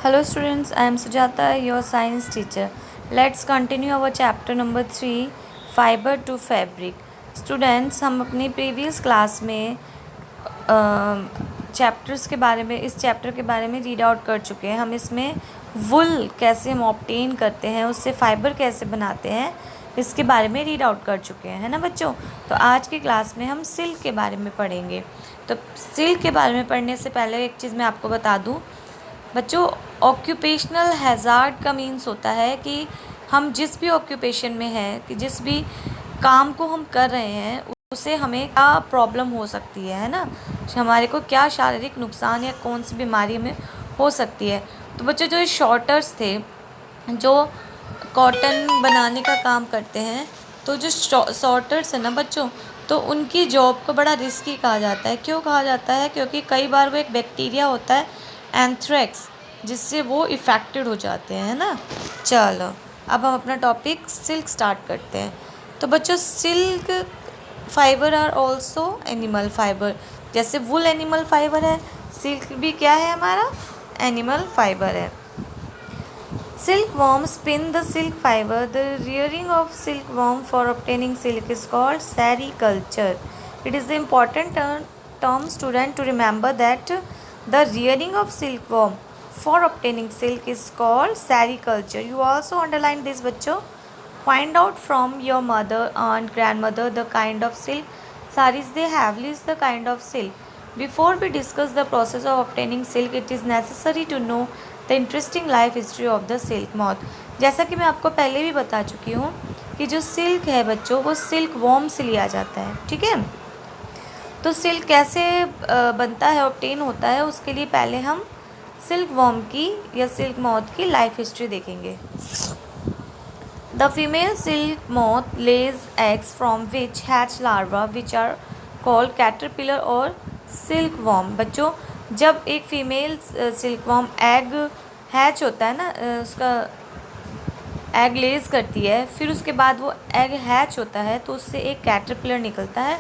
Hello students, I am Sujata, your science teacher. Let's continue our chapter number 3, fiber to fabric. Students, हम अपनी previous class में chapters के बारे में इस चैप्टर के बारे में रीड आउट कर चुके हैं। हम इसमें वुल कैसे हम ऑब्टेन करते हैं, उससे फाइबर कैसे बनाते हैं, इसके बारे में रीड आउट कर चुके हैं, है ना बच्चों। तो आज की क्लास में हम सिल्क के बारे में पढ़ेंगे। तो सिल्क के बारे में पढ़ने से पहले एक चीज़ मैं आपको बता दूँ बच्चों, ऑक्यूपेशनल हैज़ार्ड का मीन्स होता है कि हम जिस भी ऑक्यूपेशन में हैं, कि जिस भी काम को हम कर रहे हैं उससे हमें क्या प्रॉब्लम हो सकती है ना, हमारे को क्या शारीरिक नुकसान या कौन सी बीमारी में हो सकती है। तो बच्चों, जो शॉर्टर्स थे जो कॉटन बनाने का काम करते हैं, तो जो शॉर्टर्स है ना बच्चों, तो उनकी जॉब को बड़ा रिस्की कहा जाता है। क्यों कहा जाता है? क्योंकि कई बार वो एक बैक्टीरिया होता है एंथ्रेक्स, जिससे वो इफ़ेक्टेड हो जाते हैं, है ना। चलो अब हम अपना टॉपिक सिल्क स्टार्ट करते हैं। तो बच्चों, silk fibre are also animal fibre. जैसे वुल एनिमल फाइबर है, सिल्क भी क्या है हमारा? एनिमल फाइबर है। Silkworm spin the silk fiber. The rearing of silkworm for obtaining silk is called sericulture. It is the important term, student, to remember that the rearing of silkworm for obtaining silk is called sericulture. You also underline this, बच्चों. Find out from your mother, aunt, grandmother the kind of silk saris they have. List the kind of silk. Before we discuss the process of obtaining silk, it is necessary to know the interesting life history of the silk moth. जैसा कि मैं आपको पहले भी बता चुकी हूँ कि जो सिल्क है बच्चों, वो सिल्क वॉर्म से लिया जाता है, ठीक है। तो सिल्क कैसे बनता है, ऑब्टेन होता है, उसके लिए पहले हम सिल्क वॉर्म की या सिल्क मॉथ की लाइफ हिस्ट्री देखेंगे। The female silk moth lays eggs from which hatch larva which are called caterpillar और सिल्क वॉर्म। बच्चों, जब एक फीमेल सिल्कवॉर्म एग हैच होता है ना, उसका एग लेज करती है, फिर उसके बाद वो एग हैच होता है, तो उससे एक कैटरपिलर निकलता है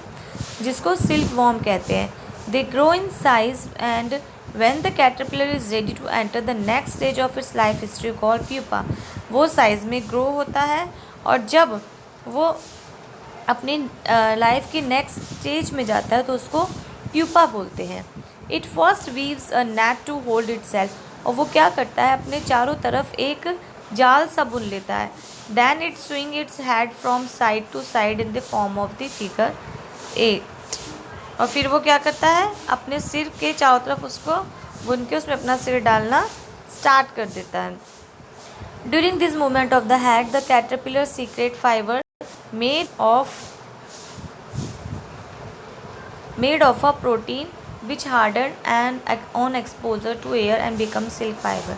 जिसको सिल्कवॉर्म कहते हैं। They grow in size and when the caterpillar is ready to enter the next stage of its life history called pupa. वो साइज़ में ग्रो होता है और जब वो अपनी लाइफ की नेक्स्ट स्टेज में जाता है तो उसको प्यूपा बोलते हैं। It first weaves a net to hold itself. और वो क्या करता है, अपने चारों तरफ एक जाल सा बुन लेता है। Then it swing its head from side to side in the form of the figure 8। और फिर वो क्या करता है, अपने सिर के चारों तरफ उसको बुन के उसमें अपना सिर डालना स्टार्ट कर देता है। During this movement of the head the caterpillar secret fibre made of a protein which harden and on exposure to air and become silk fiber।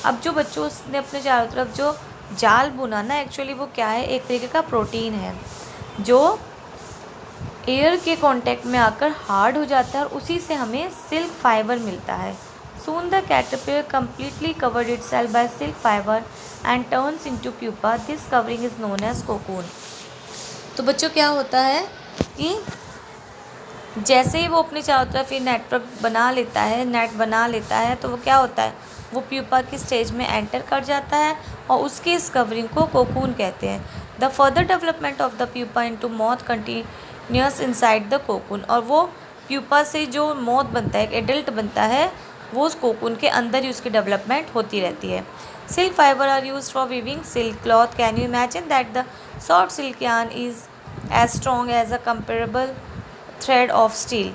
अब जो बच्चों उसने अपने चारों तरफ जो जाल बुना ना, एक्चुअली वो क्या है, एक तरीके का प्रोटीन है जो एयर के कांटेक्ट में आकर हार्ड हो जाता है और उसी से हमें सिल्क फाइबर मिलता है। Soon the caterpillar completely covered itself by silk fiber and turns into pupa. This covering is known as cocoon। तो बच्चों क्या होता है कि जैसे ही वो अपने चारों तरफ ये नेटवर्क बना लेता है, नेट बना लेता है, तो वो क्या होता है, वो प्यूपा की स्टेज में एंटर कर जाता है और उसकी इस कवरिंग को कोकून कहते हैं। The further development of the pupa into moth continuous inside the cocoon. और वो प्यूपा से जो मॉथ बनता है, एक एडल्ट बनता है, वो उस कोकून के अंदर ही उसकी डेवलपमेंट होती रहती है। Silk fibre are use for weaving silk cloth. Can you imagine that the soft silk yarn is as strong as a comparable thread of steel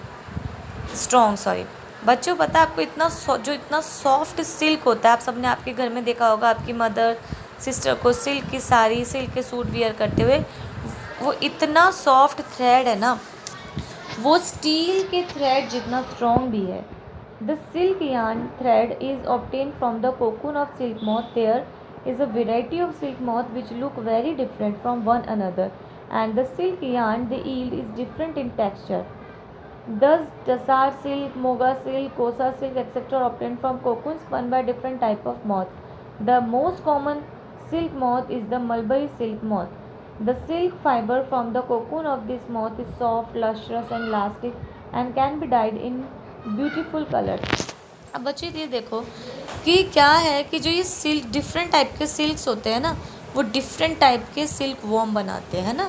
strong sorry. बच्चों, पता है आपको, इतना सॉफ्ट सिल्क होता है, आप सबने आपके घर में देखा होगा आपकी मदर सिस्टर को सिल्क की साड़ी, सिल्क के सूट वियर करते हुए। वो इतना सॉफ्ट थ्रेड है ना, वो स्टील के थ्रेड जितना स्ट्रॉन्ग भी है। The silk yarn thread is obtain from the cocoon of silk moth. There is a variety of silk moth which look very different from one another and the silk yarn they yield is different in texture. Thus, Tassar silk, Moga silk, Kosa silk, etc. are obtained from cocoons spun by different type of moth. The most common silk moth is the mulberry silk moth. The silk fiber from the cocoon of this moth is soft, lustrous, and elastic, and can be dyed in beautiful colors. अब बच्चे ये देखो कि क्या है कि जो ये सिल्क डिफरेंट टाइप के सिल्क्स होते हैं ना, वो डिफरेंट टाइप के सिल्क वॉर्म बनाते हैं ना,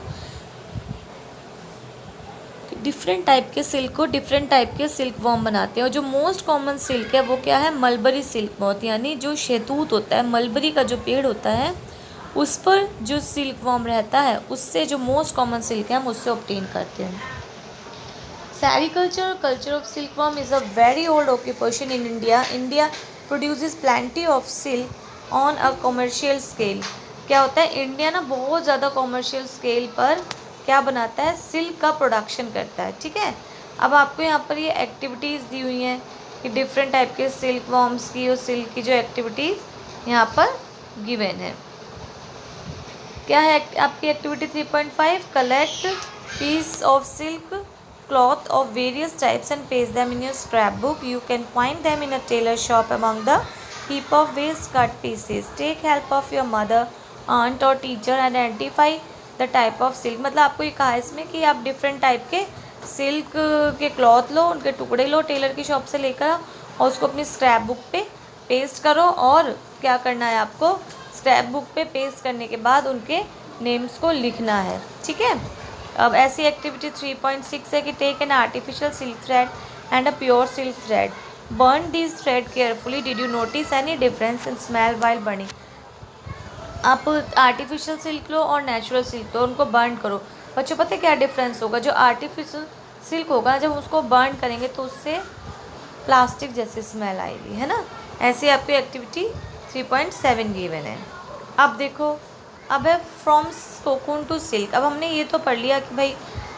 डिफरेंट टाइप के सिल्क को डिफरेंट टाइप के सिल्क वॉर्म बनाते हैं। और जो मोस्ट कॉमन सिल्क है वो क्या है, मलबरी सिल्क मोथ, यानी जो शहतूत होता है, मलबरी का जो पेड़ होता है उस पर जो सिल्क वॉर्म रहता है, उससे जो मोस्ट कॉमन सिल्क है हम उससे ऑब्टेन करते हैं। सेरीकल्चर, कल्चर ऑफ सिल्कworm is a very old occupation in India. India produces plenty of silk on a commercial scale. क्या होता है, इंडिया ना बहुत ज़्यादा कॉमर्शियल स्केल पर क्या बनाता है, सिल्क का प्रोडक्शन करता है। ठीक है, अब आपको यहाँ पर ये एक्टिविटीज़ दी हुई हैं कि डिफरेंट टाइप के सिल्क वॉर्म्स की और सिल्क की जो एक्टिविटीज़ यहाँ पर गिवन है। क्या है आपकी activity 3.5, collect piece of silk cloth of various types and paste them in your scrapbook. You can find them in a tailor shop among the heap of waste cut pieces. Take help of your mother, aunt or teacher and identify the type of silk. मतलब आपको ये कहा है इसमें कि आप different type के silk के क्लॉथ लो, उनके टुकड़े लो टेलर की शॉप से लेकर और उसको अपनी स्क्रैप बुक पे पेस्ट करो। और क्या करना है आपको, स्क्रैप बुक पे पेस्ट करने के बाद उनके नेम्स को लिखना है। ठीक है, अब ऐसी एक्टिविटी 3.6 है कि take an artificial silk thread and a pure silk thread, burn this thread carefully, did you notice any difference in smell while burning. आप आर्टिफिशियल सिल्क लो और नेचुरल सिल्क लो, उनको बर्न करो। बच्चों पता है क्या डिफरेंस होगा, जो आर्टिफिशियल सिल्क होगा जब उसको बर्न करेंगे तो उससे प्लास्टिक जैसी स्मेल आएगी, है ना। ऐसी आपकी एक्टिविटी 3.7 गिवन है। अब देखो, अब है फ्रॉम कोकून टू सिल्क। अब हमने ये तो पढ़ लिया कि भाई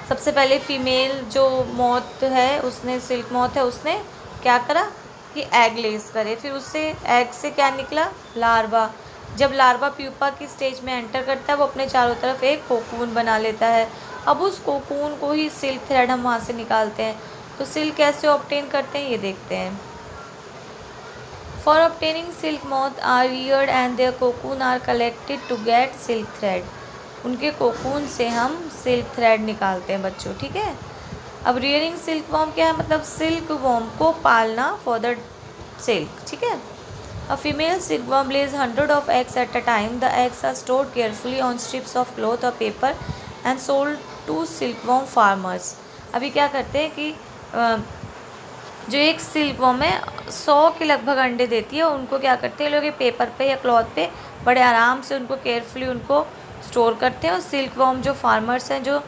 सबसे पहले फीमेल जो मॉथ है उसने, सिल्क मॉथ है, उसने क्या करा कि एग लेस करे, फिर उससे एग से क्या निकला, लार्वा। जब लार्वा प्यूपा की स्टेज में एंटर करता है वो अपने चारों तरफ एक कोकून बना लेता है। अब उस कोकून को ही सिल्क थ्रेड हम वहाँ से निकालते हैं। तो सिल्क कैसे ऑब्टेन करते हैं ये देखते हैं। For obtaining silk, moths are reared and their cocoon are collected to get silk thread. उनके कोकून से हम सिल्क थ्रेड निकालते हैं बच्चों। ठीक है, अब रियरिंग सिल्क वॉर्म क्या है, मतलब सिल्क वॉर्म को पालना फॉर द सिल्क। ठीक है, a female silk worm lays 100 of eggs at a time. The eggs are stored carefully on strips of cloth or paper and sold to silkworm farmers. अभी क्या करते हैं कि जो एक सिल्क वॉर्म है 100 के लगभग अंडे देती है, उनको क्या करते हैं लोग, पेपर पे या क्लॉथ पे बड़े आराम से उनको केयरफुली उनको स्टोर करते हैं और सिल्क वॉर्म जो फार्मर्स हैं जो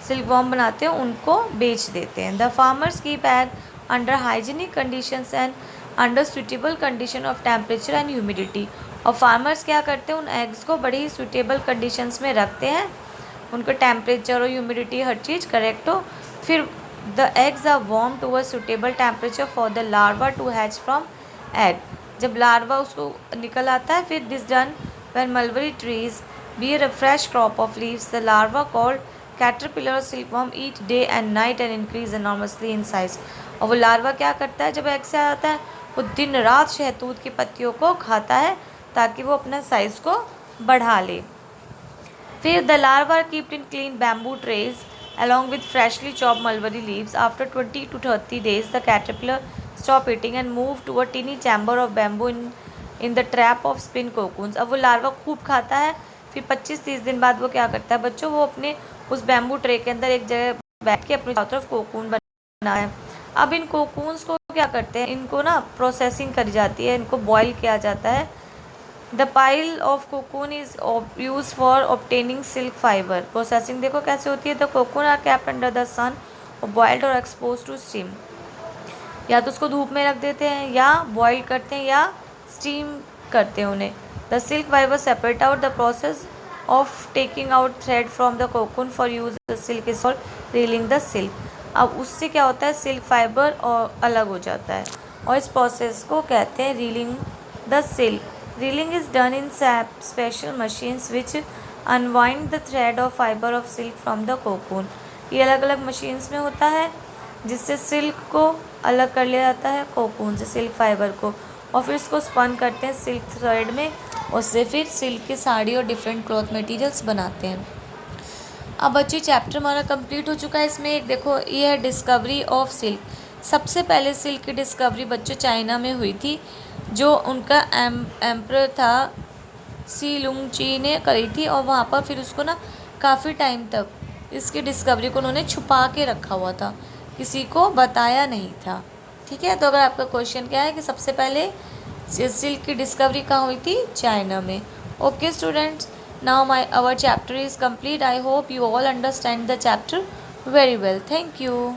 सिल्क वॉर्म बनाते हैं उनको बेच देते हैं। The farmers keep egg under hygienic conditions and under suitable condition of temperature and humidity. और फार्मर्स क्या करते हैं, उन एग्स को बड़ी ही सुटेबल कंडीशंस में रखते हैं, उनका टेम्परेचर और ह्यूमिडिटी हर चीज़ करेक्ट हो। फिर the eggs are warm to a suitable temperature for the larva to hatch from egg. जब लार्वा उसको निकल आता है, फिर this done when mulberry trees bear a fresh crop of leaves. The larva called caterpillar or silkworm eat day and night and increase enormously in size. और वो larva क्या करता है, जब एग से आता है वो दिन रात शहतूत की पत्तियों को खाता है ताकि वो अपना साइज़ को बढ़ा ले। फिर the larva are kept in clean bamboo trays along with freshly chopped mulberry leaves. After 20 to 30 days, the caterpillar stop eating and move to a teeny chamber of bamboo in the trap of spin cocoons. अब वो larva खूब खाता है, फिर 25-30 दिन बाद वो क्या करता है बच्चों, वो अपने उस बैम्बू ट्रे के अंदर एक जगह बैठ के अपनी चारों तरफ कोकून बना है। अब इन कोकून्स को क्या करते हैं, इनको ना प्रोसेसिंग करी जाती है, इनको बॉयल किया जाता है। The pile of cocoon is used for obtaining silk fiber. Processing देखो कैसे होती है। The cocoon are kept under the sun or boiled or exposed to steam. या तो उसको धूप में रख देते हैं या बॉयल करते हैं या स्टीम करते हैं उन्हें। The silk fiber separate out. The process of taking out thread from the cocoon for use the silk is called reeling the silk. अब उससे क्या होता है, सिल्क फाइबर और अलग हो जाता है और इस प्रोसेस को कहते हैं reeling the silk. Reeling is done in special machines which unwind the thread or fiber of silk from the cocoon. ये अलग अलग मशीन्स में होता है जिससे सिल्क को अलग कर लिया जाता है कोकून से, सिल्क फाइबर को, और फिर इसको स्पन करते हैं सिल्क थ्रेड में, उससे फिर सिल्क की साड़ी और डिफरेंट क्लॉथ मटेरियल्स बनाते हैं। अब बच्चे चैप्टर हमारा कंप्लीट हो चुका है। इसमें एक देखो ये है डिस्कवरी ऑफ सिल्क। सबसे पहले सिल्क की डिस्कवरी बच्चों चाइना में हुई थी, जो उनका एम्परर था सी लुंगची ने करी थी, और वहाँ पर फिर उसको ना काफ़ी टाइम तक इसकी डिस्कवरी को उन्होंने छुपा के रखा हुआ था, किसी को बताया नहीं था। ठीक है, तो अगर आपका क्वेश्चन क्या है कि सबसे पहले सिल्क की डिस्कवरी कहाँ हुई थी? चाइना में। Okay students, now our chapter is complete. I hope you all understand the chapter very well. Thank you.